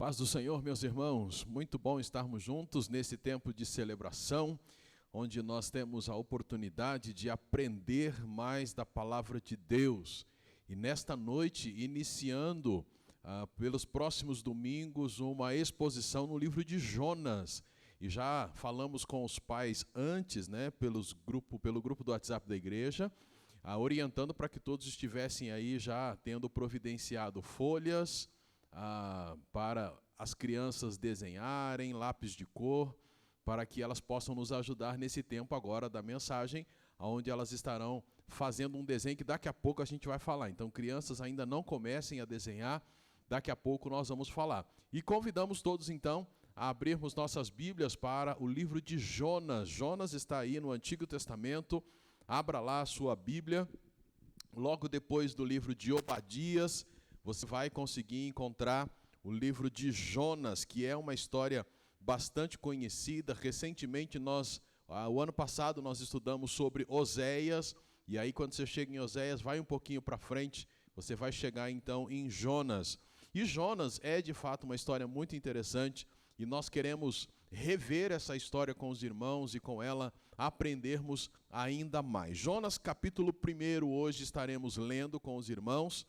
Paz do Senhor, meus irmãos, muito bom estarmos juntos nesse tempo de celebração, onde nós temos a oportunidade de aprender mais da palavra de Deus. E nesta noite, iniciando pelos próximos domingos, uma exposição no livro de Jonas. E já falamos com os pais antes, pelo grupo do WhatsApp da igreja, orientando para que todos estivessem aí já tendo providenciado folhas, para as crianças desenharem, lápis de cor, para que elas possam nos ajudar nesse tempo agora da mensagem, onde elas estarão fazendo um desenho que daqui a pouco a gente vai falar. Então, crianças ainda não comecem a desenhar, daqui a pouco nós vamos falar. E convidamos todos, então, a abrirmos nossas Bíblias para o livro de Jonas. Jonas está aí no Antigo Testamento, abra lá a sua Bíblia, logo depois do livro de Obadias, você vai conseguir encontrar o livro de Jonas, que é uma história bastante conhecida. Recentemente, o ano passado, nós estudamos sobre Oséias, e aí quando você chega em Oséias, vai um pouquinho para frente, você vai chegar então em Jonas. E Jonas é de fato uma história muito interessante, e nós queremos rever essa história com os irmãos e com ela aprendermos ainda mais. Jonas capítulo 1, hoje estaremos lendo com os irmãos.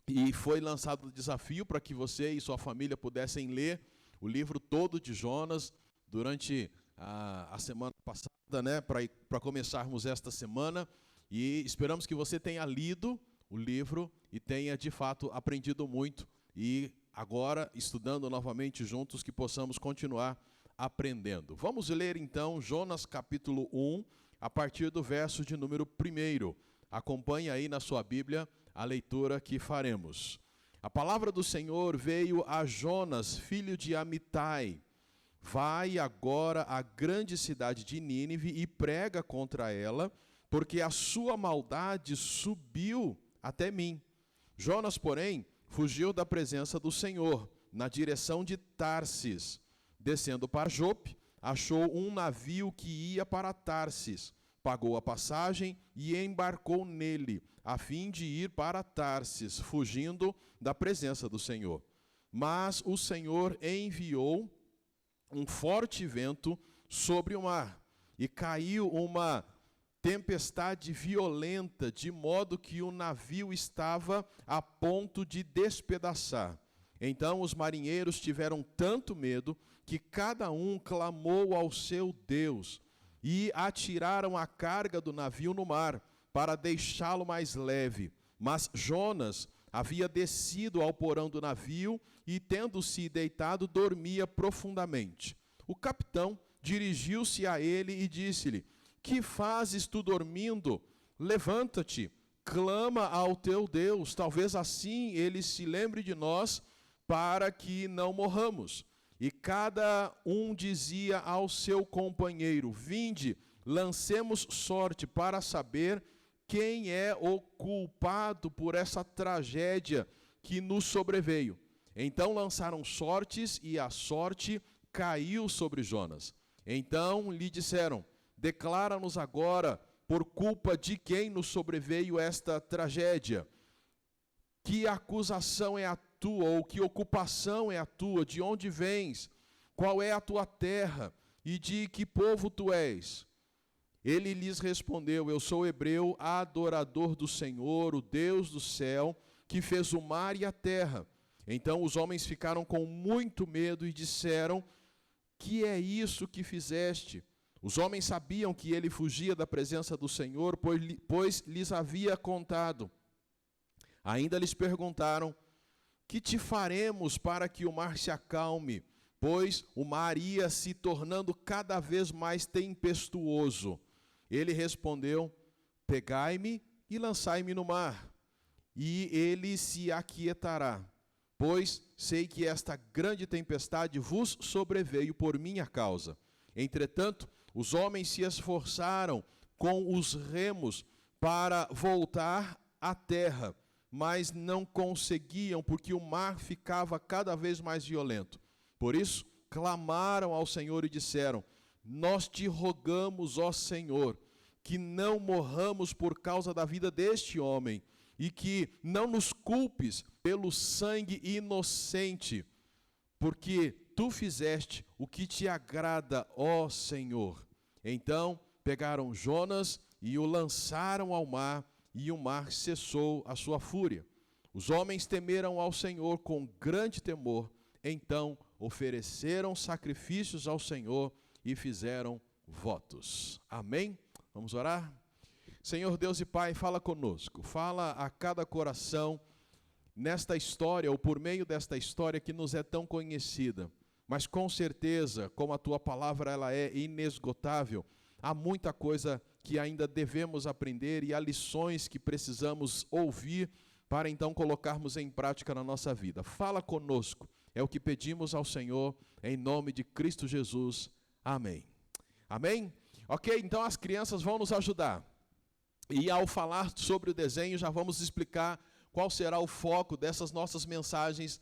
E foi lançado o desafio para que você e sua família pudessem ler o livro todo de Jonas durante a semana passada, para começarmos esta semana. E esperamos que você tenha lido o livro e tenha, de fato, aprendido muito. E agora, estudando novamente juntos, que possamos continuar aprendendo. Vamos ler, então, Jonas capítulo 1, a partir do verso de número 1. Acompanhe aí na sua Bíblia a leitura que faremos. A palavra do Senhor veio a Jonas, filho de Amitai. Vai agora à grande cidade de Nínive e prega contra ela, porque a sua maldade subiu até mim. Jonas, porém, fugiu da presença do Senhor, na direção de Tarsis. Descendo para Jope, achou um navio que ia para Tarsis. Pagou a passagem e embarcou nele, a fim de ir para Tarsis, fugindo da presença do Senhor. Mas o Senhor enviou um forte vento sobre o mar, e caiu uma tempestade violenta, de modo que o navio estava a ponto de despedaçar. Então os marinheiros tiveram tanto medo que cada um clamou ao seu Deus, e atiraram a carga do navio no mar, para deixá-lo mais leve. Mas Jonas havia descido ao porão do navio, e tendo-se deitado, dormia profundamente. O capitão dirigiu-se a ele e disse-lhe: que fazes tu dormindo? Levanta-te, clama ao teu Deus, talvez assim ele se lembre de nós, para que não morramos. E cada um dizia ao seu companheiro: vinde, lancemos sorte para saber quem é o culpado por essa tragédia que nos sobreveio. Então lançaram sortes, e a sorte caiu sobre Jonas. Então lhe disseram: declara-nos agora por culpa de quem nos sobreveio esta tragédia. Que acusação é a tua, ou que ocupação é a tua? De onde vens? Qual é a tua terra? E de que povo tu és? Ele lhes respondeu: eu sou hebreu, adorador do Senhor, o Deus do céu, que fez o mar e a terra. Então os homens ficaram com muito medo e disseram: que é isso que fizeste? Os homens sabiam que ele fugia da presença do Senhor, pois lhes havia contado. Ainda lhes perguntaram: que te faremos para que o mar se acalme? Pois o mar ia se tornando cada vez mais tempestuoso. Ele respondeu: pegai-me e lançai-me no mar, e ele se aquietará. Pois sei que esta grande tempestade vos sobreveio por minha causa. Entretanto, os homens se esforçaram com os remos para voltar à terra, mas não conseguiam, porque o mar ficava cada vez mais violento. Por isso, clamaram ao Senhor e disseram: nós te rogamos, ó Senhor, que não morramos por causa da vida deste homem, e que não nos culpes pelo sangue inocente, porque tu fizeste o que te agrada, ó Senhor. Então pegaram Jonas e o lançaram ao mar, e o mar cessou a sua fúria. Os homens temeram ao Senhor com grande temor, então ofereceram sacrifícios ao Senhor e fizeram votos. Amém? Vamos orar? Senhor Deus e Pai, fala conosco, fala a cada coração nesta história, ou por meio desta história que nos é tão conhecida, mas com certeza, como a Tua palavra ela é inesgotável, há muita coisa que ainda devemos aprender e há lições que precisamos ouvir para então colocarmos em prática na nossa vida. Fala conosco, é o que pedimos ao Senhor, em nome de Cristo Jesus. Amém. Amém? Ok, então as crianças vão nos ajudar. E ao falar sobre o desenho, já vamos explicar qual será o foco dessas nossas mensagens,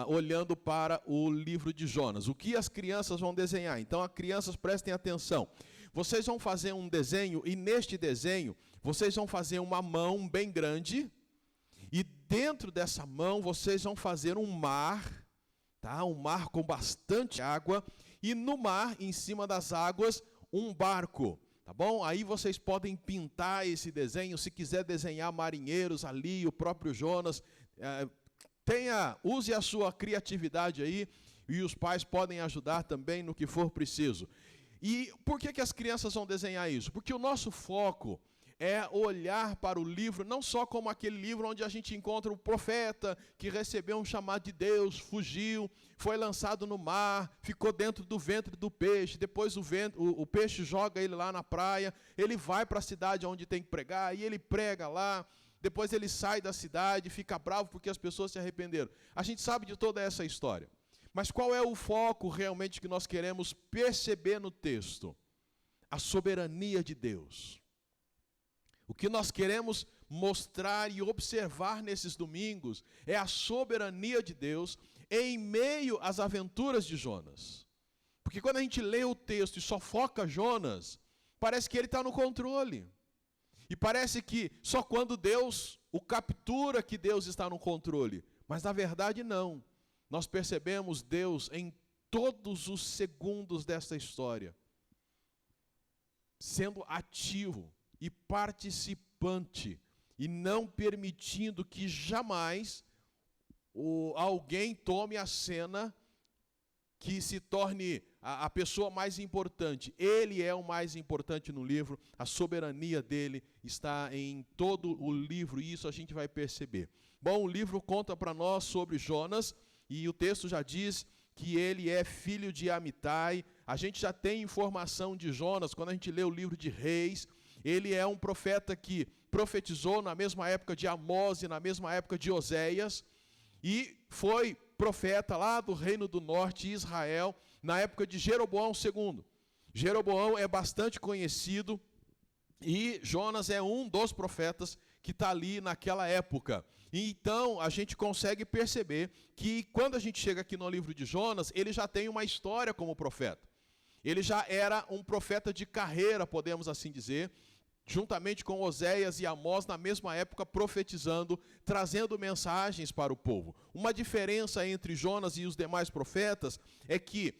olhando para o livro de Jonas. O que as crianças vão desenhar? Então, as crianças prestem atenção. Vocês vão fazer um desenho, e neste desenho, vocês vão fazer uma mão bem grande, e dentro dessa mão, vocês vão fazer um mar, tá? Um mar com bastante água, e no mar, em cima das águas, um barco. Tá bom? Aí vocês podem pintar esse desenho, se quiser desenhar marinheiros ali, o próprio Jonas, use a sua criatividade aí, e os pais podem ajudar também no que for preciso. E por que as crianças vão desenhar isso? Porque o nosso foco é olhar para o livro, não só como aquele livro onde a gente encontra o profeta que recebeu um chamado de Deus, fugiu, foi lançado no mar, ficou dentro do ventre do peixe, depois o peixe joga ele lá na praia, ele vai para a cidade onde tem que pregar, e ele prega lá, depois ele sai da cidade, fica bravo porque as pessoas se arrependeram. A gente sabe de toda essa história. Mas qual é o foco realmente que nós queremos perceber no texto? A soberania de Deus. O que nós queremos mostrar e observar nesses domingos é a soberania de Deus em meio às aventuras de Jonas. Porque quando a gente lê o texto e só foca Jonas, parece que ele está no controle. E parece que só quando Deus o captura que Deus está no controle. Mas na verdade não. Nós percebemos Deus em todos os segundos desta história, sendo ativo e participante, e não permitindo que jamais alguém tome a cena que se torne a pessoa mais importante. Ele é o mais importante no livro, a soberania dele está em todo o livro, e isso a gente vai perceber. Bom, o livro conta para nós sobre Jonas, e o texto já diz que ele é filho de Amitai. A gente já tem informação de Jonas, quando a gente lê o livro de Reis. Ele é um profeta que profetizou na mesma época de Amós e na mesma época de Oséias, e foi profeta lá do Reino do Norte, Israel, na época de Jeroboão II. Jeroboão é bastante conhecido, e Jonas é um dos profetas que está ali naquela época. Então, a gente consegue perceber que quando a gente chega aqui no livro de Jonas, ele já tem uma história como profeta. Ele já era um profeta de carreira, podemos assim dizer, juntamente com Oséias e Amós, na mesma época, profetizando, trazendo mensagens para o povo. Uma diferença entre Jonas e os demais profetas é que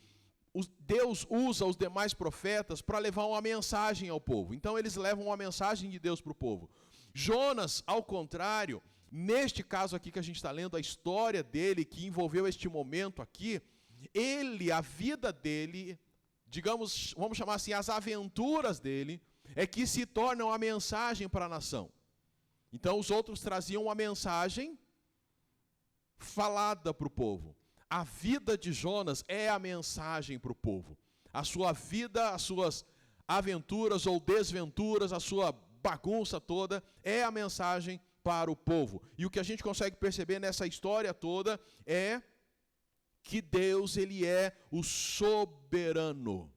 Deus usa os demais profetas para levar uma mensagem ao povo. Então, eles levam uma mensagem de Deus para o povo. Jonas, ao contrário, neste caso aqui que a gente está lendo, a história dele, que envolveu este momento aqui, a vida dele, digamos, vamos chamar assim, as aventuras dele, é que se tornam a mensagem para a nação. Então os outros traziam uma mensagem falada para o povo. A vida de Jonas é a mensagem para o povo. A sua vida, as suas aventuras ou desventuras, a sua bagunça toda, é a mensagem para o povo. E o que a gente consegue perceber nessa história toda é que Deus, ele é o soberano.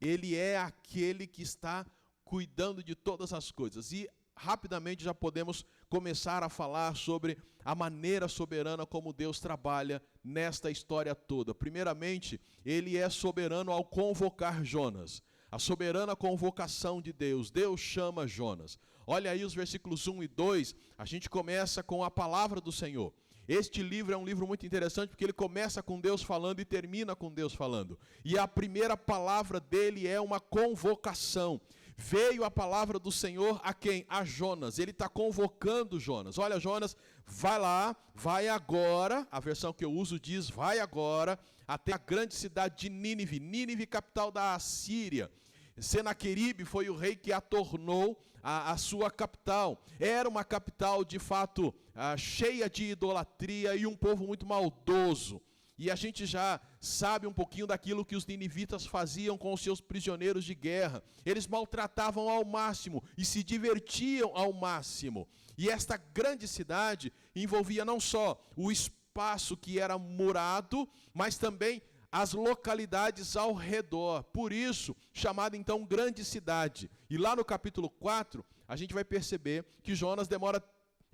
Ele é aquele que está cuidando de todas as coisas. E rapidamente já podemos começar a falar sobre a maneira soberana como Deus trabalha nesta história toda. Primeiramente, ele é soberano ao convocar Jonas. A soberana convocação de Deus. Deus chama Jonas. Olha aí os versículos 1 e 2, a gente começa com a palavra do Senhor. Este livro é um livro muito interessante porque ele começa com Deus falando e termina com Deus falando. E a primeira palavra dele é uma convocação. Veio a palavra do Senhor a quem? A Jonas. Ele está convocando Jonas. Olha, Jonas, vai lá, vai agora. A versão que eu uso diz, vai agora até a grande cidade de Nínive. Nínive, capital da Assíria. Senaqueribe foi o rei que a tornou a sua capital. Era uma capital, de fato, cheia de idolatria e um povo muito maldoso. E a gente já sabe um pouquinho daquilo que os ninivitas faziam com os seus prisioneiros de guerra. Eles maltratavam ao máximo e se divertiam ao máximo. E esta grande cidade envolvia não só o espaço que era murado, mas também as localidades ao redor. Por isso, chamada então grande cidade. E lá no capítulo 4, a gente vai perceber que Jonas demora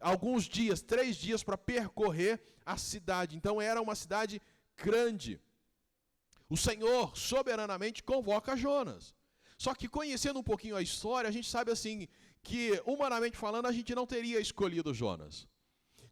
alguns dias, 3 dias, para percorrer a cidade. Então era uma cidade grande. O Senhor soberanamente convoca Jonas. Só que conhecendo um pouquinho a história, a gente sabe assim, que humanamente falando, a gente não teria escolhido Jonas.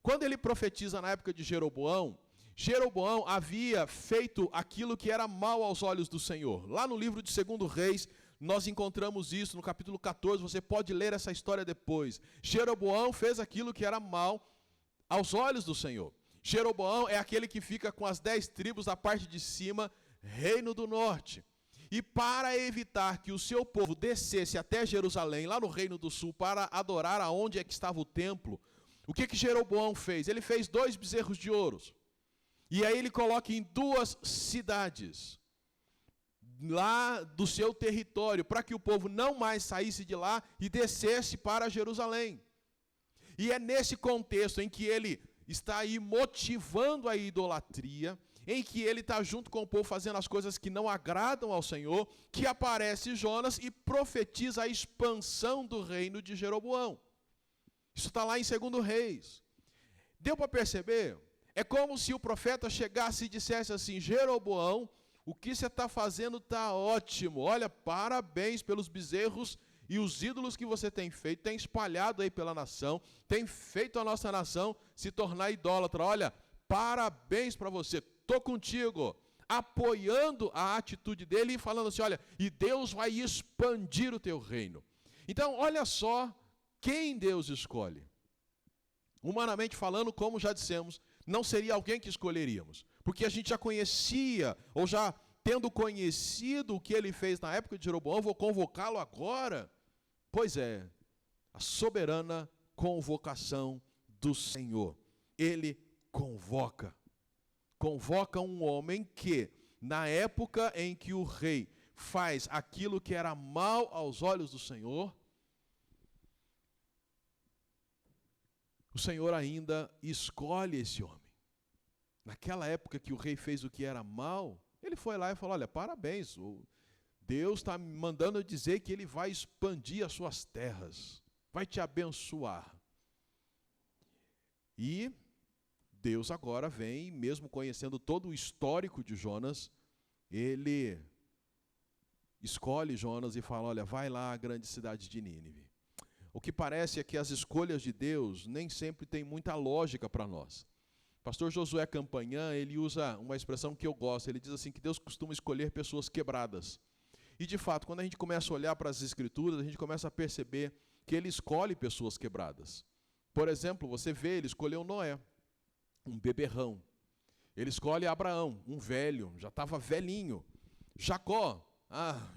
Quando ele profetiza na época de Jeroboão, Jeroboão havia feito aquilo que era mal aos olhos do Senhor. Lá no livro de 2 Reis, nós encontramos isso no capítulo 14, você pode ler essa história depois. Jeroboão fez aquilo que era mal aos olhos do Senhor. Jeroboão é aquele que fica com as 10 tribos da parte de cima, reino do norte. E para evitar que o seu povo descesse até Jerusalém, lá no reino do sul, para adorar aonde é que estava o templo, o que Jeroboão fez? Ele fez 2 bezerros de ouro. E aí ele coloca em 2 cidades, lá do seu território, para que o povo não mais saísse de lá e descesse para Jerusalém. E é nesse contexto em que ele está aí motivando a idolatria, em que ele está junto com o povo fazendo as coisas que não agradam ao Senhor, que aparece Jonas e profetiza a expansão do reino de Jeroboão. Isso está lá em 2 Reis. Deu para perceber? É como se o profeta chegasse e dissesse assim: Jeroboão, o que você está fazendo está ótimo. Olha, parabéns pelos bezerros e os ídolos que você tem feito, tem espalhado aí pela nação, tem feito a nossa nação se tornar idólatra. Olha, parabéns para você, estou contigo. Apoiando a atitude dele e falando assim: olha, e Deus vai expandir o teu reino. Então, olha só quem Deus escolhe. Humanamente falando, como já dissemos, não seria alguém que escolheríamos, porque a gente já conhecia, ou já tendo conhecido o que ele fez na época de Jeroboão, vou convocá-lo agora. Pois é, a soberana convocação do Senhor. Ele convoca um homem que, na época em que o rei faz aquilo que era mal aos olhos do Senhor, o Senhor ainda escolhe esse homem. Naquela época que o rei fez o que era mal, ele foi lá e falou: olha, parabéns, Deus está me mandando dizer que ele vai expandir as suas terras, vai te abençoar. E Deus agora vem, mesmo conhecendo todo o histórico de Jonas, ele escolhe Jonas e fala: olha, vai lá à grande cidade de Nínive. O que parece é que as escolhas de Deus nem sempre têm muita lógica para nós. Pastor Josué Campanhã, ele usa uma expressão que eu gosto, ele diz assim, que Deus costuma escolher pessoas quebradas. E de fato, quando a gente começa a olhar para as Escrituras, a gente começa a perceber que ele escolhe pessoas quebradas. Por exemplo, você vê, ele escolheu Noé, um beberrão. Ele escolhe Abraão, um velho, já estava velhinho. Jacó,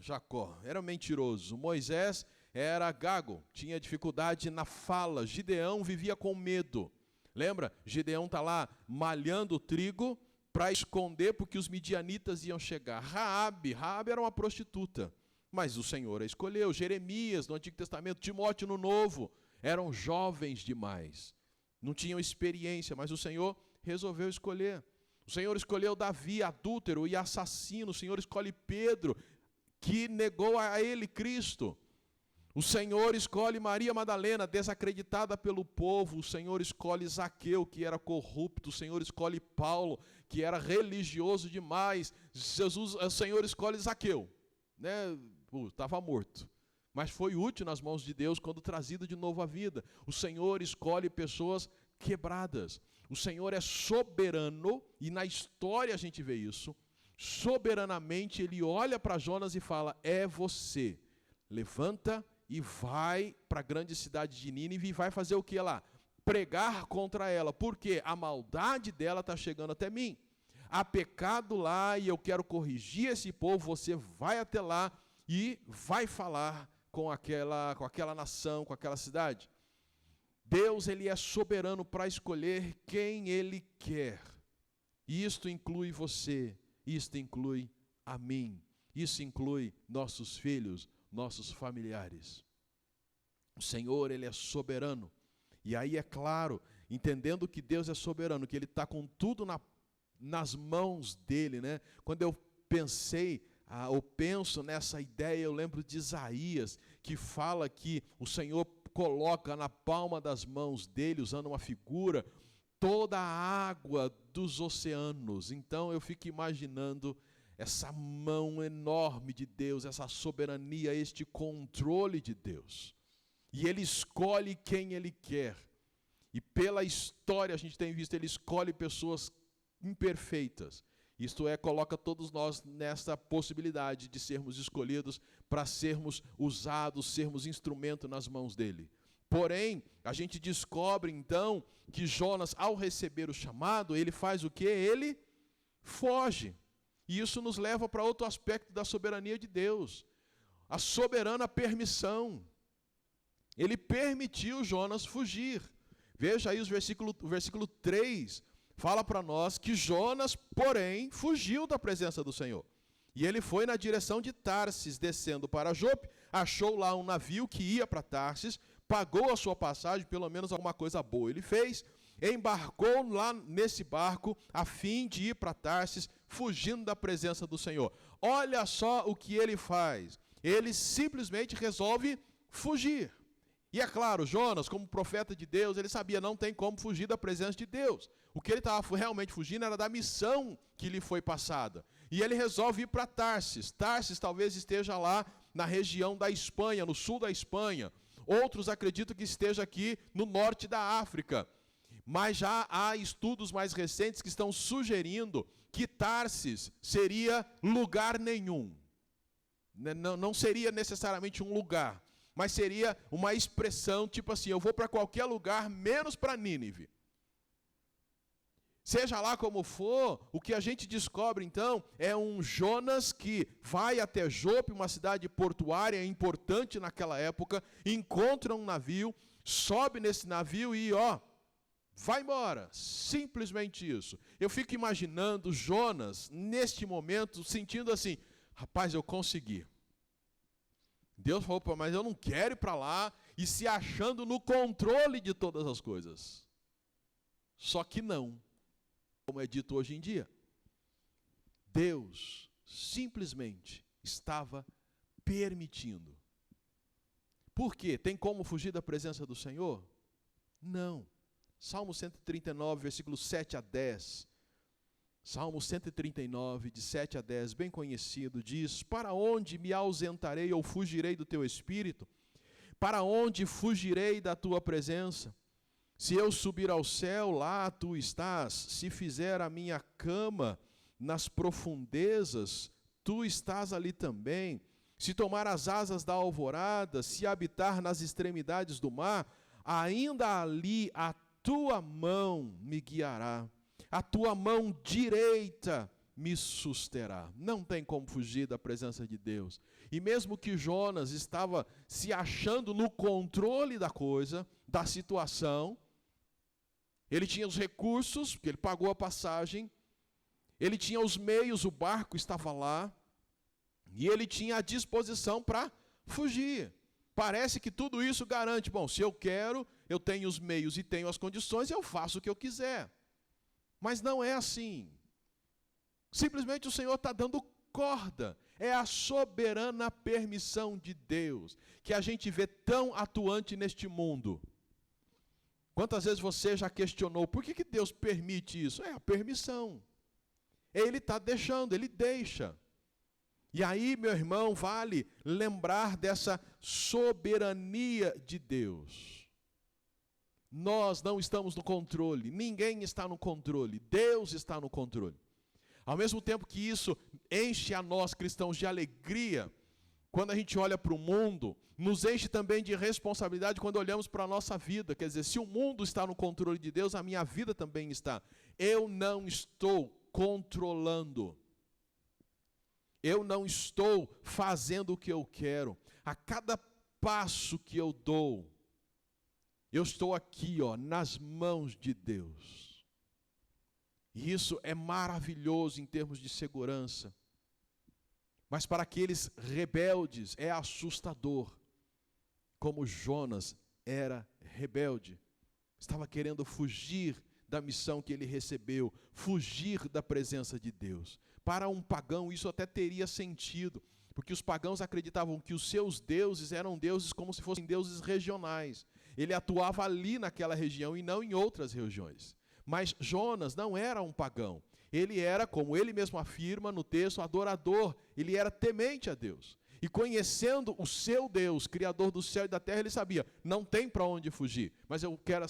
Jacó, era mentiroso. Moisés era gago, tinha dificuldade na fala. Gideão vivia com medo. Lembra? Gideão está lá malhando o trigo para esconder porque os midianitas iam chegar. Raabe era uma prostituta, mas o Senhor a escolheu. Jeremias no Antigo Testamento, Timóteo no Novo, eram jovens demais, não tinham experiência, mas o Senhor resolveu escolher. O Senhor escolheu Davi, adúltero e assassino. O Senhor escolhe Pedro, que negou a ele Cristo. O Senhor escolhe Maria Madalena, desacreditada pelo povo. O Senhor escolhe Zaqueu, que era corrupto. O Senhor escolhe Paulo, que era religioso demais. O Senhor escolhe Zaqueu, né? Estava morto, mas foi útil nas mãos de Deus quando trazido de novo à vida. O Senhor escolhe pessoas quebradas. O Senhor é soberano, e na história a gente vê isso. Soberanamente ele olha para Jonas e fala: é você, levanta e vai para a grande cidade de Nínive e vai fazer o que lá? Pregar contra ela, porque a maldade dela está chegando até mim. Há pecado lá e eu quero corrigir esse povo. Você vai até lá e vai falar com aquela nação, com aquela cidade. Deus, ele é soberano para escolher quem ele quer. E isto inclui você, isto inclui a mim, isso inclui nossos filhos, nossos familiares. O Senhor, ele é soberano. E aí, é claro, entendendo que Deus é soberano, que ele está com tudo nas mãos dele, né? Quando eu penso nessa ideia, eu lembro de Isaías, que fala que o Senhor coloca na palma das mãos dele, usando uma figura, toda a água dos oceanos. Então eu fico imaginando essa mão enorme de Deus, essa soberania, este controle de Deus. E ele escolhe quem ele quer. E pela história a gente tem visto, ele escolhe pessoas imperfeitas. Isto é, coloca todos nós nessa possibilidade de sermos escolhidos para sermos usados, sermos instrumento nas mãos dele. Porém, a gente descobre então que Jonas, ao receber o chamado, ele faz o quê? Ele foge. E isso nos leva para outro aspecto da soberania de Deus. A soberana permissão. Ele permitiu Jonas fugir. Veja aí o versículo 3, fala para nós que Jonas, porém, fugiu da presença do Senhor. E ele foi na direção de Tarsis, descendo para Jope, achou lá um navio que ia para Tarsis, pagou a sua passagem, pelo menos alguma coisa boa ele fez, embarcou lá nesse barco a fim de ir para Tarsis, fugindo da presença do Senhor. Olha só o que ele faz. Ele simplesmente resolve fugir. E é claro, Jonas, como profeta de Deus, ele sabia, não tem como fugir da presença de Deus. O que ele estava realmente fugindo era da missão que lhe foi passada. E ele resolve ir para Tarsis. Tarsis talvez esteja lá na região da Espanha, no sul da Espanha. Outros acreditam que esteja aqui no norte da África. Mas já há estudos mais recentes que estão sugerindo que Tarsis seria lugar nenhum. Não seria necessariamente um lugar, mas seria uma expressão tipo assim: eu vou para qualquer lugar, menos para Nínive. Seja lá como for, o que a gente descobre então é um Jonas que vai até Jope, uma cidade portuária importante naquela época, encontra um navio, sobe nesse navio e vai embora. Simplesmente isso. Eu fico imaginando Jonas, neste momento, sentindo assim: rapaz, eu consegui. Deus falou, mas eu não quero ir para lá, e se achando no controle de todas as coisas. Só que não, como é dito hoje em dia. Deus simplesmente estava permitindo. Por quê? Tem como fugir da presença do Senhor? Não. Salmo 139, versículos 7 a 10. Salmo 139, de 7 a 10, bem conhecido, diz: para onde me ausentarei ou fugirei do teu espírito? Para onde fugirei da tua presença? Se eu subir ao céu, lá tu estás. Se fizer a minha cama nas profundezas, tu estás ali também. Se tomar as asas da alvorada, se habitar nas extremidades do mar, ainda ali a tua mão me guiará. A tua mão direita me susterá. Não tem como fugir da presença de Deus. E mesmo que Jonas estava se achando no controle da coisa, da situação, ele tinha os recursos, porque ele pagou a passagem, ele tinha os meios, o barco estava lá, e ele tinha a disposição para fugir. Parece que tudo isso garante, bom, se eu quero, eu tenho os meios e tenho as condições, eu faço o que eu quiser. Mas não é assim. Simplesmente o Senhor está dando corda. É a soberana permissão de Deus que a gente vê tão atuante neste mundo. Quantas vezes você já questionou por que Deus permite isso? É a permissão. Ele está deixando, ele deixa. E aí, meu irmão, vale lembrar dessa soberania de Deus. Nós não estamos no controle, ninguém está no controle, Deus está no controle. Ao mesmo tempo que isso enche a nós cristãos de alegria, quando a gente olha para o mundo, nos enche também de responsabilidade quando olhamos para a nossa vida. Quer dizer, se o mundo está no controle de Deus, a minha vida também está. Eu não estou controlando. Eu não estou fazendo o que eu quero. A cada passo que eu dou, eu estou aqui, nas mãos de Deus. E isso é maravilhoso em termos de segurança. Mas para aqueles rebeldes é assustador, como Jonas era rebelde. Estava querendo fugir da missão que ele recebeu, fugir da presença de Deus. Para um pagão isso até teria sentido, porque os pagãos acreditavam que os seus deuses eram deuses como se fossem deuses regionais. Ele atuava ali naquela região e não em outras regiões. Mas Jonas não era um pagão. Ele era, como ele mesmo afirma no texto, adorador. Ele era temente a Deus. E conhecendo o seu Deus, Criador do céu e da terra, ele sabia, não tem para onde fugir. Mas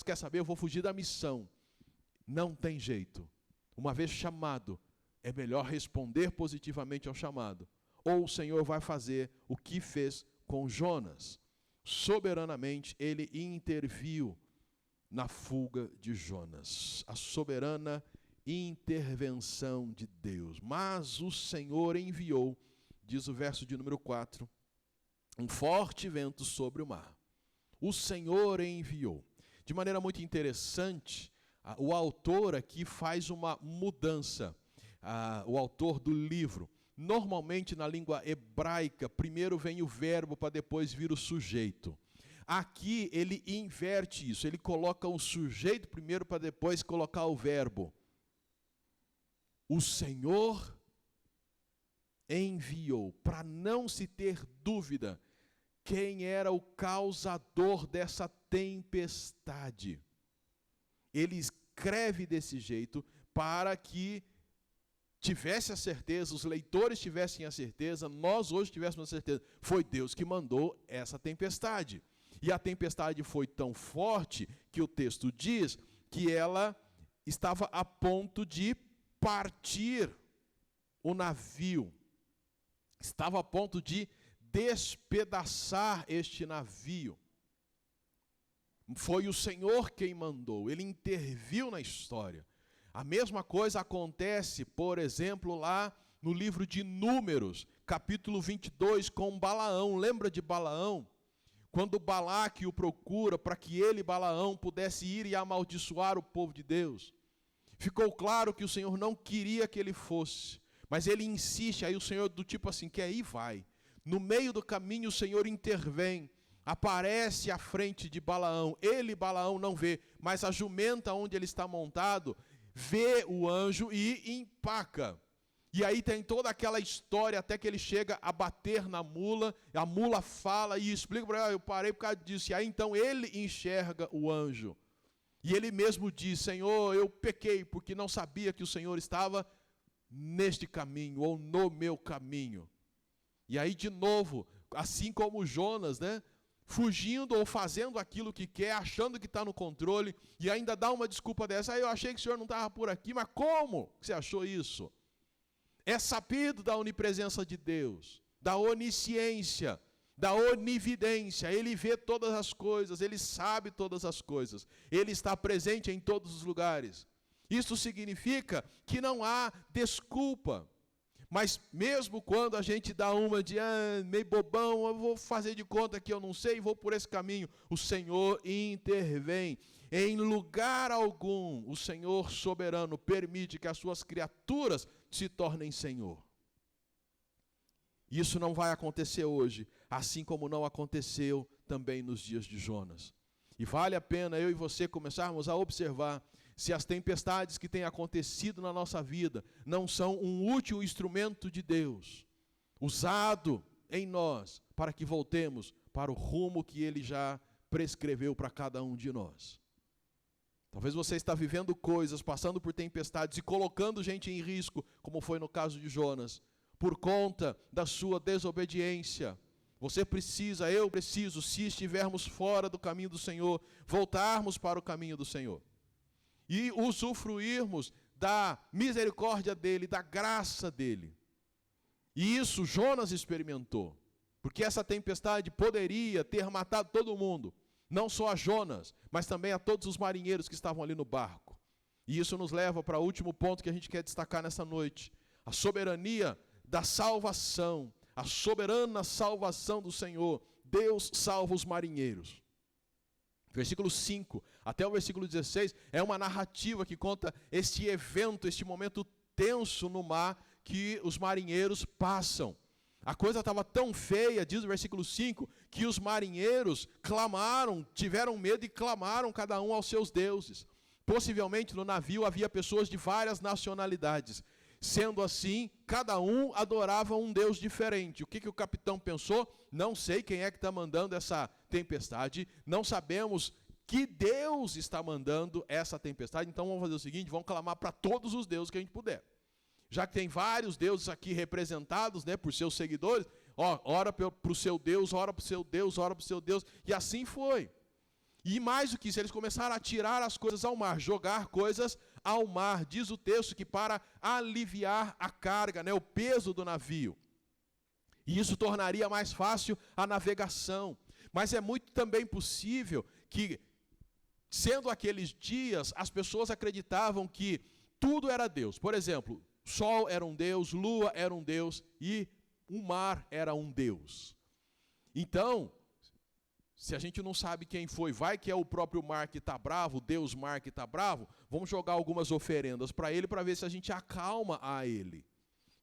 quer saber, eu vou fugir da missão. Não tem jeito. Uma vez chamado, é melhor responder positivamente ao chamado. Ou o Senhor vai fazer o que fez com Jonas. Soberanamente, ele interviu na fuga de Jonas. A soberana intervenção de Deus. Mas o Senhor enviou, diz o verso de número 4, um forte vento sobre o mar. O Senhor enviou. De maneira muito interessante, o autor aqui faz uma mudança. O autor do livro. Normalmente na língua hebraica, primeiro vem o verbo para depois vir o sujeito. Aqui ele inverte isso, ele coloca o sujeito primeiro para depois colocar o verbo. O Senhor enviou, para não se ter dúvida, quem era o causador dessa tempestade. Ele escreve desse jeito para que tivesse a certeza, os leitores tivessem a certeza, nós hoje tivéssemos a certeza, foi Deus que mandou essa tempestade. E a tempestade foi tão forte que o texto diz que ela estava a ponto de partir o navio. Estava a ponto de despedaçar este navio. Foi o Senhor quem mandou, ele interviu na história. A mesma coisa acontece, por exemplo, lá no livro de Números, capítulo 22, com Balaão. Lembra de Balaão? Quando Balaque o procura para que ele, Balaão, pudesse ir e amaldiçoar o povo de Deus. Ficou claro que o Senhor não queria que ele fosse, mas ele insiste, aí o Senhor do tipo assim, quer ir, vai. No meio do caminho o Senhor intervém, aparece à frente de Balaão. Ele, Balaão, não vê, mas a jumenta onde ele está montado, vê o anjo e empaca. E aí tem toda aquela história até que ele chega a bater na mula, a mula fala e explica para ele, eu parei por causa disso. E aí então ele enxerga o anjo. E ele mesmo diz, Senhor, eu pequei porque não sabia que o Senhor estava neste caminho ou no meu caminho. E aí de novo, assim como Jonas, fugindo ou fazendo aquilo que quer, achando que está no controle, e ainda dá uma desculpa dessa, eu achei que o Senhor não estava por aqui, mas como você achou isso? É sabido da onipresença de Deus, da onisciência, da onividência. Ele vê todas as coisas, ele sabe todas as coisas. Ele está presente em todos os lugares. Isso significa que não há desculpa. Mas mesmo quando a gente dá uma de meio bobão, eu vou fazer de conta que eu não sei e vou por esse caminho, o Senhor intervém. Em lugar algum, o Senhor soberano permite que as suas criaturas se tornem Senhor. Isso não vai acontecer hoje, assim como não aconteceu também nos dias de Jonas. E vale a pena eu e você começarmos a observar se as tempestades que têm acontecido na nossa vida não são um útil instrumento de Deus, usado em nós, para que voltemos para o rumo que Ele já prescreveu para cada um de nós. Talvez você está vivendo coisas, passando por tempestades e colocando gente em risco, como foi no caso de Jonas, por conta da sua desobediência, Você precisa, eu preciso, se estivermos fora do caminho do Senhor, voltarmos para o caminho do Senhor. E usufruirmos da misericórdia dele, da graça dele. E isso Jonas experimentou. Porque essa tempestade poderia ter matado todo mundo. Não só a Jonas, mas também a todos os marinheiros que estavam ali no barco. E isso nos leva para o último ponto que a gente quer destacar nessa noite. A soberania da salvação. A soberana salvação do Senhor. Deus salva os marinheiros. Versículo 5 até o versículo 16 é uma narrativa que conta este evento, este momento tenso no mar que os marinheiros passam. A coisa estava tão feia, diz o versículo 5, que os marinheiros clamaram, tiveram medo e clamaram cada um aos seus deuses. Possivelmente no navio havia pessoas de várias nacionalidades. Sendo assim, cada um adorava um Deus diferente. O que o capitão pensou? Não sei quem é que está mandando essa tempestade, não sabemos que Deus está mandando essa tempestade, então vamos fazer o seguinte, vamos clamar para todos os deuses que a gente puder. Já que tem vários deuses aqui representados, né, por seus seguidores, ora para o seu Deus, ora para o seu Deus, ora para o seu Deus, e assim foi. E mais do que isso, eles começaram a tirar as coisas ao mar, jogar coisas ao mar. Diz o texto que para aliviar a carga, né, o peso do navio. E isso tornaria mais fácil a navegação. Mas é muito também possível que, sendo aqueles dias, as pessoas acreditavam que tudo era Deus. Por exemplo, sol era um Deus, lua era um Deus e o mar era um Deus. Então, se a gente não sabe quem foi, vai que é o próprio mar que está bravo, o Deus mar que está bravo, vamos jogar algumas oferendas para ele para ver se a gente acalma a ele.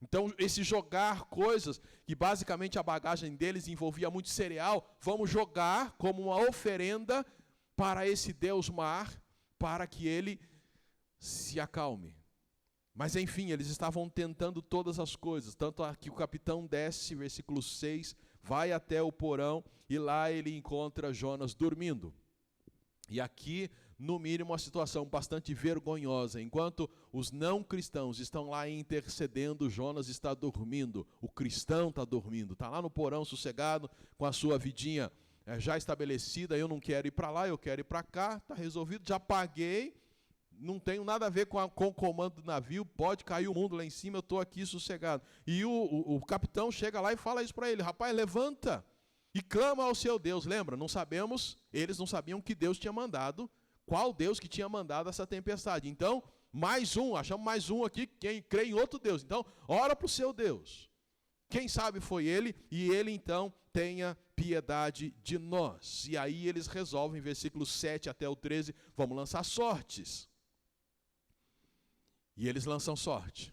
Então, esse jogar coisas, que basicamente a bagagem deles envolvia muito cereal, vamos jogar como uma oferenda para esse Deus mar, para que ele se acalme. Mas enfim, eles estavam tentando todas as coisas, tanto que o capitão desce, versículo 6, vai até o porão e lá ele encontra Jonas dormindo. E aqui, no mínimo, uma situação bastante vergonhosa. Enquanto os não cristãos estão lá intercedendo, Jonas está dormindo. O cristão está dormindo, está lá no porão sossegado, com a sua vidinha já estabelecida. Eu não quero ir para lá, eu quero ir para cá, está resolvido, já paguei. Não tenho nada a ver com o comando do navio, pode cair o mundo lá em cima, eu estou aqui sossegado. E o capitão chega lá e fala isso para ele, rapaz, levanta e clama ao seu Deus. Lembra, não sabemos, eles não sabiam que Deus tinha mandado, qual Deus que tinha mandado essa tempestade. Então, achamos mais um aqui, quem crê em outro Deus. Então, ora para o seu Deus. Quem sabe foi ele, e ele então tenha piedade de nós. E aí eles resolvem, versículos 7 até o 13, vamos lançar sortes. E eles lançam sorte.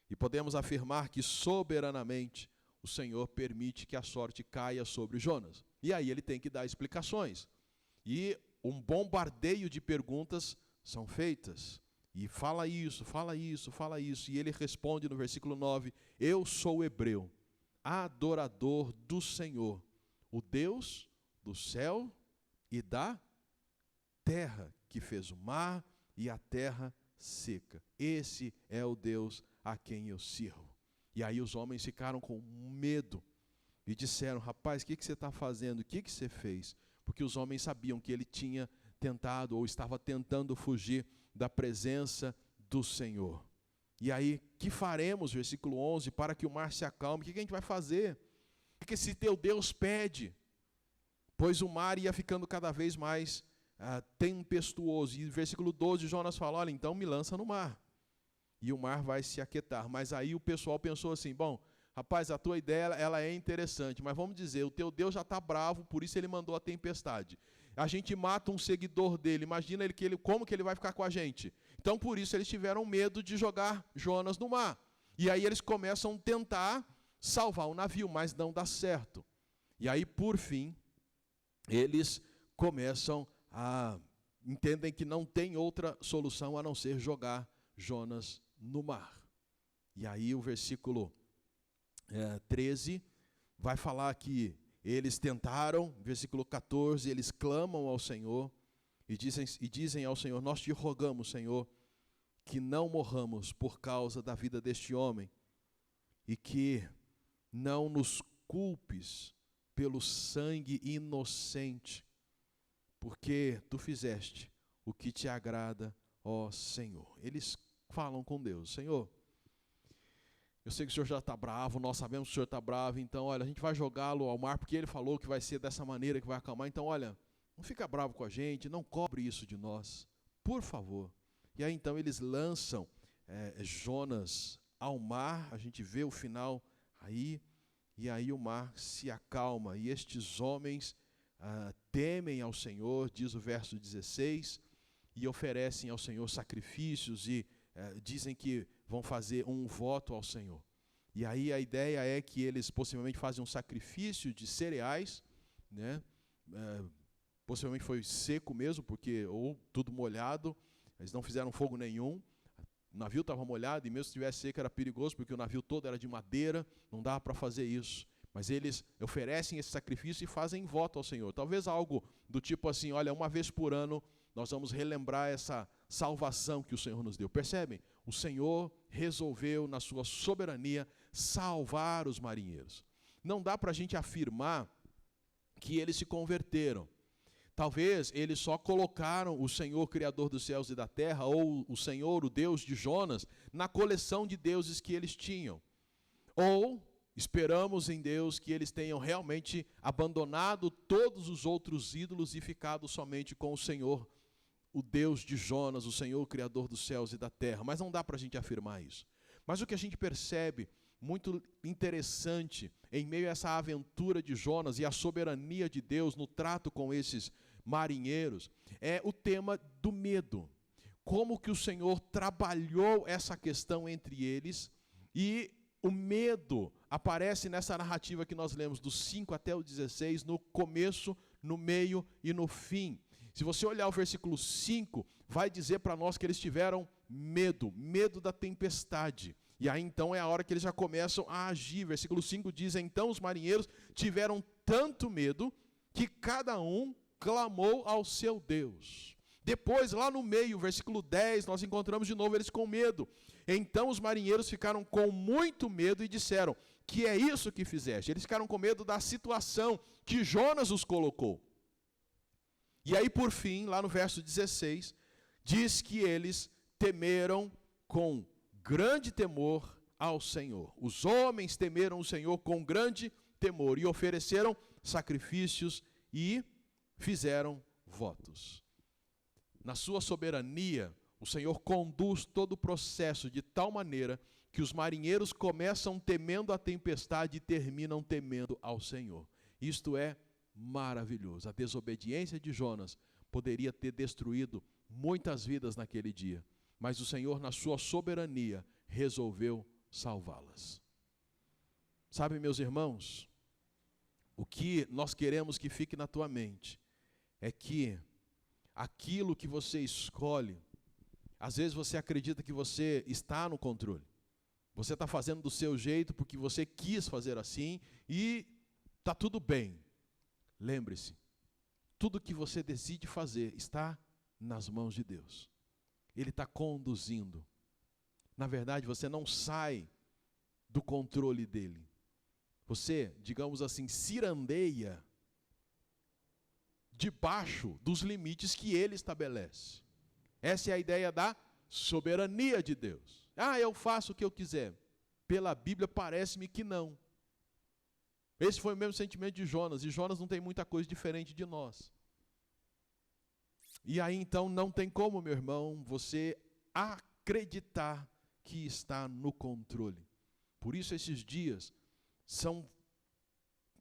E podemos afirmar que soberanamente o Senhor permite que a sorte caia sobre Jonas. E aí ele tem que dar explicações. E um bombardeio de perguntas são feitas. E fala isso, fala isso, fala isso. E ele responde no versículo 9, eu sou hebreu, adorador do Senhor, o Deus do céu e da terra, que fez o mar e a terra seca. Esse é o Deus a quem eu sirvo. E aí os homens ficaram com medo e disseram, rapaz, o que você está fazendo? O que você fez? Porque os homens sabiam que ele tinha tentado ou estava tentando fugir da presença do Senhor. E aí, que faremos, versículo 11, para que o mar se acalme? O que a gente vai fazer? Porque se teu Deus pede, pois o mar ia ficando cada vez mais tempestuoso. E versículo 12, Jonas fala, olha, então me lança no mar. E o mar vai se aquietar. Mas aí o pessoal pensou assim, bom, rapaz, a tua ideia ela é interessante, mas vamos dizer, o teu Deus já está bravo, por isso ele mandou a tempestade. A gente mata um seguidor dele, imagina como que ele vai ficar com a gente. Então por isso eles tiveram medo de jogar Jonas no mar. E aí eles começam a tentar salvar o navio, mas não dá certo. E aí por fim, eles começam entendem que não tem outra solução a não ser jogar Jonas no mar. E aí o versículo 13 vai falar que eles tentaram, versículo 14, eles clamam ao Senhor e dizem ao Senhor, nós te rogamos, Senhor, que não morramos por causa da vida deste homem e que não nos culpes pelo sangue inocente, porque tu fizeste o que te agrada, ó Senhor. Eles falam com Deus: Senhor, eu sei que o Senhor já está bravo, nós sabemos que o Senhor está bravo, então, olha, a gente vai jogá-lo ao mar, porque Ele falou que vai ser dessa maneira que vai acalmar, então, olha, não fica bravo com a gente, não cobre isso de nós, por favor. E aí, então, eles lançam Jonas ao mar, a gente vê o final aí, e aí o mar se acalma, e estes homens temem ao Senhor, diz o verso 16, e oferecem ao Senhor sacrifícios, e dizem que vão fazer um voto ao Senhor. E aí a ideia é que eles possivelmente fazem um sacrifício de cereais, né? Possivelmente foi seco mesmo, porque ou tudo molhado, eles não fizeram fogo nenhum. O navio estava molhado, e mesmo se estivesse seco era perigoso, porque o navio todo era de madeira, não dava para fazer isso. Mas eles oferecem esse sacrifício e fazem voto ao Senhor. Talvez algo do tipo assim: olha, uma vez por ano nós vamos relembrar essa salvação que o Senhor nos deu. Percebem? O Senhor resolveu, na sua soberania, salvar os marinheiros. Não dá para a gente afirmar que eles se converteram. Talvez eles só colocaram o Senhor Criador dos céus e da terra, ou o Senhor, o Deus de Jonas, na coleção de deuses que eles tinham. Ou esperamos em Deus que eles tenham realmente abandonado todos os outros ídolos e ficado somente com o Senhor, o Deus de Jonas, o Senhor Criador dos céus e da terra. Mas não dá para a gente afirmar isso. Mas o que a gente percebe muito interessante em meio a essa aventura de Jonas e a soberania de Deus no trato com esses marinheiros é o tema do medo. Como que o Senhor trabalhou essa questão entre eles, e o medo aparece nessa narrativa que nós lemos dos 5 até o 16, no começo, no meio e no fim. Se você olhar o versículo 5, vai dizer para nós que eles tiveram medo da tempestade. E aí então é a hora que eles já começam a agir. Versículo 5 diz: então os marinheiros tiveram tanto medo que cada um clamou ao seu Deus. Depois, lá no meio, versículo 10, nós encontramos de novo eles com medo. Então os marinheiros ficaram com muito medo e disseram: que é isso que fizeste? Eles ficaram com medo da situação que Jonas os colocou. E aí, por fim, lá no verso 16, diz que eles temeram com grande temor ao Senhor. Os homens temeram o Senhor com grande temor e ofereceram sacrifícios e fizeram votos. Na sua soberania, o Senhor conduz todo o processo de tal maneira que os marinheiros começam temendo a tempestade e terminam temendo ao Senhor. Isto é maravilhoso. A desobediência de Jonas poderia ter destruído muitas vidas naquele dia, mas o Senhor, na sua soberania, resolveu salvá-las. Sabe, meus irmãos, o que nós queremos que fique na tua mente é que aquilo que você escolhe, às vezes você acredita que você está no controle. Você está fazendo do seu jeito porque você quis fazer assim e está tudo bem. Lembre-se, tudo que você decide fazer está nas mãos de Deus. Ele está conduzindo. Na verdade, você não sai do controle dele. Você, digamos assim, cirandeia debaixo dos limites que ele estabelece. Essa é a ideia da soberania de Deus. Eu faço o que eu quiser. Pela Bíblia parece-me que não. Esse foi o mesmo sentimento de Jonas, e Jonas não tem muita coisa diferente de nós. E aí então não tem como, meu irmão, você acreditar que está no controle. Por isso esses dias são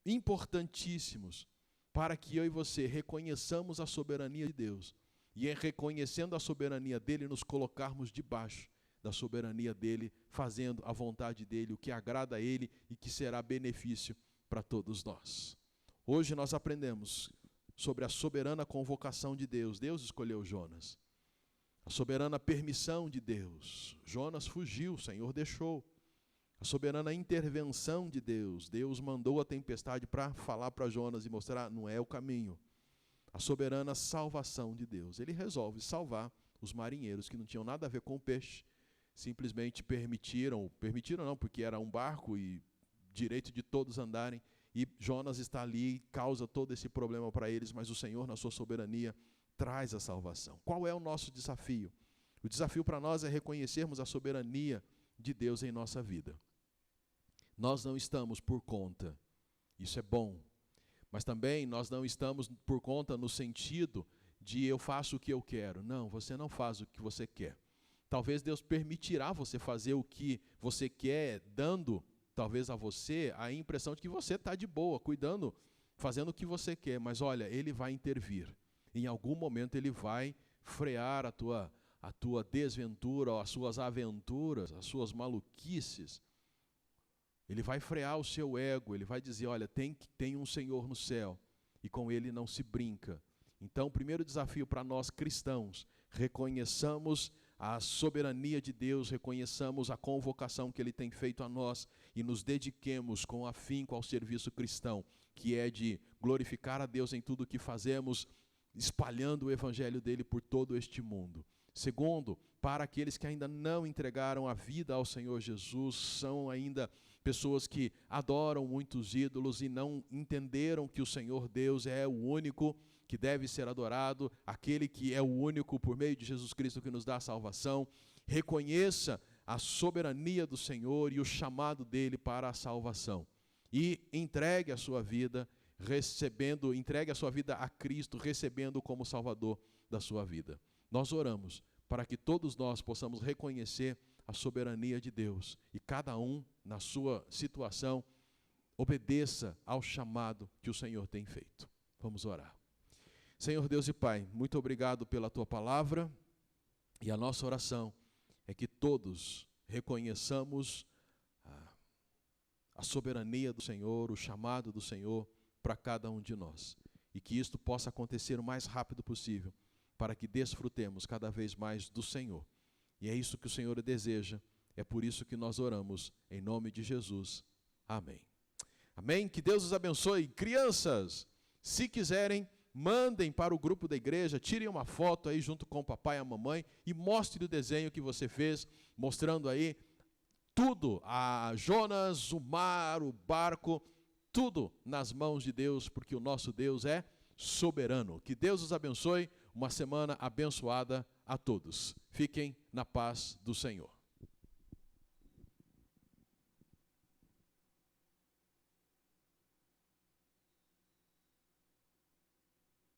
importantíssimos para que eu e você reconheçamos a soberania de Deus, e em reconhecendo a soberania dele, nos colocarmos debaixo da soberania dele, fazendo a vontade dele, o que agrada a ele e que será benefício para todos nós. Hoje nós aprendemos sobre a soberana convocação de Deus. Deus escolheu Jonas. A soberana permissão de Deus. Jonas fugiu, o Senhor deixou. A soberana intervenção de Deus. Deus mandou a tempestade para falar para Jonas e mostrar: não é o caminho. A soberana salvação de Deus. Ele resolve salvar os marinheiros que não tinham nada a ver com o peixe. Simplesmente permitiram não, porque era um barco e direito de todos andarem, e Jonas está ali e causa todo esse problema para eles, mas o Senhor, na sua soberania, traz a salvação. Qual é o nosso desafio? O desafio para nós é reconhecermos a soberania de Deus em nossa vida. Nós não estamos por conta, isso é bom, mas também nós não estamos por conta no sentido de eu faço o que eu quero. Não, você não faz o que você quer. Talvez Deus permitirá você fazer o que você quer, dando talvez a você a impressão de que você está de boa, cuidando, fazendo o que você quer. Mas olha, Ele vai intervir. Em algum momento Ele vai frear a tua desventura, as suas aventuras, as suas maluquices. Ele vai frear o seu ego, Ele vai dizer, olha, tem um Senhor no céu, e com Ele não se brinca. Então, o primeiro desafio para nós cristãos, reconheçamos a soberania de Deus, reconheçamos a convocação que Ele tem feito a nós e nos dediquemos com afinco ao serviço cristão, que é de glorificar a Deus em tudo o que fazemos, espalhando o Evangelho dEle por todo este mundo. Segundo, para aqueles que ainda não entregaram a vida ao Senhor Jesus, são ainda pessoas que adoram muitos ídolos e não entenderam que o Senhor Deus é o único que deve ser adorado, aquele que é o único por meio de Jesus Cristo que nos dá a salvação. Reconheça a soberania do Senhor e o chamado dele para a salvação. E entregue a sua vida entregue a sua vida a Cristo, recebendo como Salvador da sua vida. Nós oramos para que todos nós possamos reconhecer a soberania de Deus e cada um, na sua situação, obedeça ao chamado que o Senhor tem feito. Vamos orar. Senhor Deus e Pai, muito obrigado pela Tua palavra, e a nossa oração é que todos reconheçamos a soberania do Senhor, o chamado do Senhor para cada um de nós, e que isto possa acontecer o mais rápido possível, para que desfrutemos cada vez mais do Senhor. E é isso que o Senhor deseja, é por isso que nós oramos, em nome de Jesus. Amém. Amém? Que Deus os abençoe. Crianças, se quiserem, mandem para o grupo da igreja, tirem uma foto aí junto com o papai e a mamãe e mostre o desenho que você fez, mostrando aí tudo, a Jonas, o mar, o barco, tudo nas mãos de Deus, porque o nosso Deus é soberano. Que Deus os abençoe, uma semana abençoada a todos. Fiquem na paz do Senhor.